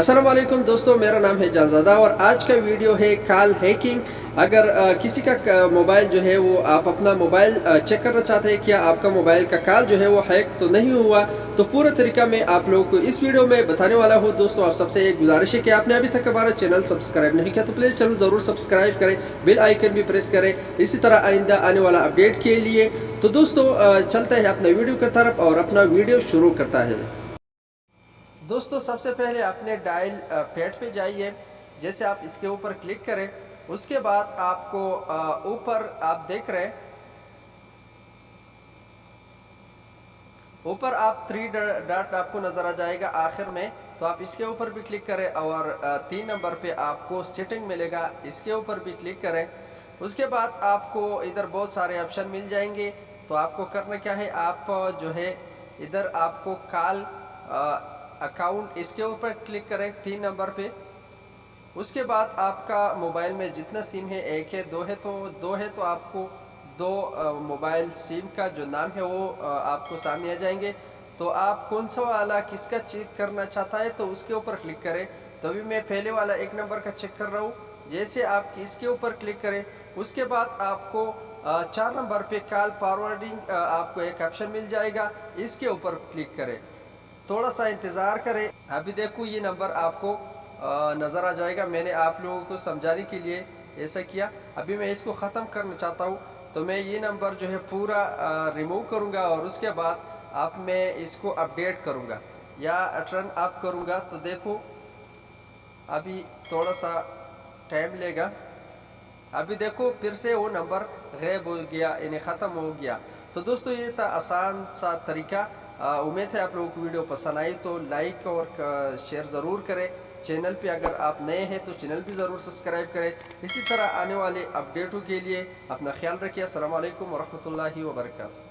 अस्सलाम वालेकुम दोस्तों, मेरा नाम है जानज़ादा और आज का वीडियो है कॉल हैकिंग। अगर किसी का मोबाइल जो है वो आप अपना मोबाइल चेक करना चाहते हैं, क्या आपका मोबाइल का कॉल जो है वो हैक तो नहीं हुआ, तो पूरा तरीका मैं आप लोगों को इस वीडियो में बताने वाला हूं। दोस्तों, आप सबसे एक गुजारिश है कि आपने अभी तक हमारा चैनल सब्सक्राइब नहीं किया तो प्लीज़ चैनल ज़रूर सब्सक्राइब करें, बेल आइकन भी प्रेस करें इसी तरह आइंदा आने वाला अपडेट के लिए। तो दोस्तों चलते हैं अपने वीडियो की तरफ और अपना वीडियो शुरू करता है। दोस्तों, सबसे पहले अपने डायल पैड पे जाइए। जैसे आप इसके ऊपर क्लिक करें, उसके बाद आपको ऊपर आप देख रहे हैं, ऊपर आप 3 डॉट आपको नज़र आ जाएगा आखिर में, तो आप इसके ऊपर भी क्लिक करें और 3 नंबर पे आपको सेटिंग मिलेगा, इसके ऊपर भी क्लिक करें। उसके बाद आपको इधर बहुत सारे ऑप्शन मिल जाएंगे। तो आपको करना क्या है, आप जो है इधर आपको कॉल अकाउंट, इसके ऊपर क्लिक करें 3 नंबर पे। उसके बाद आपका मोबाइल में जितना सिम है, एक है दो है, तो दो है तो आपको दो मोबाइल सिम का जो नाम है वो आपको सामने आ जाएंगे। तो आप कौन सा वाला किसका चेक करना चाहता है तो उसके ऊपर क्लिक करें। तो अभी मैं पहले वाला 1 नंबर का चेक कर रहा हूँ। जैसे आप इसके ऊपर क्लिक करें, उसके बाद आपको 4 नंबर पे कॉल फॉरवर्डिंग आपको एक ऑप्शन मिल जाएगा, इसके ऊपर क्लिक करें। थोड़ा सा इंतज़ार करें। अभी देखो ये नंबर आपको नज़र आ जाएगा। मैंने आप लोगों को समझाने के लिए ऐसा किया। अभी मैं इसको ख़त्म करना चाहता हूँ, तो मैं ये नंबर जो है पूरा रिमूव करूँगा और उसके बाद आप मैं इसको अपडेट करूँगा या टर्न अप करूँगा। तो देखो अभी थोड़ा सा टाइम लेगा। अभी देखो फिर से वो नंबर गायब हो गया, यानी ख़त्म हो गया। तो दोस्तों, ये था आसान सा तरीका। उम्मीद है आप लोगों को वीडियो पसंद आई, तो लाइक और शेयर ज़रूर करें। चैनल पे अगर आप नए हैं तो चैनल भी ज़रूर सब्सक्राइब करें। इसी तरह आने वाले अपडेटों के लिए अपना ख्याल रखिए। अस्सलाम वालेकुम वरहमतुल्लाहि वबरकातुहू।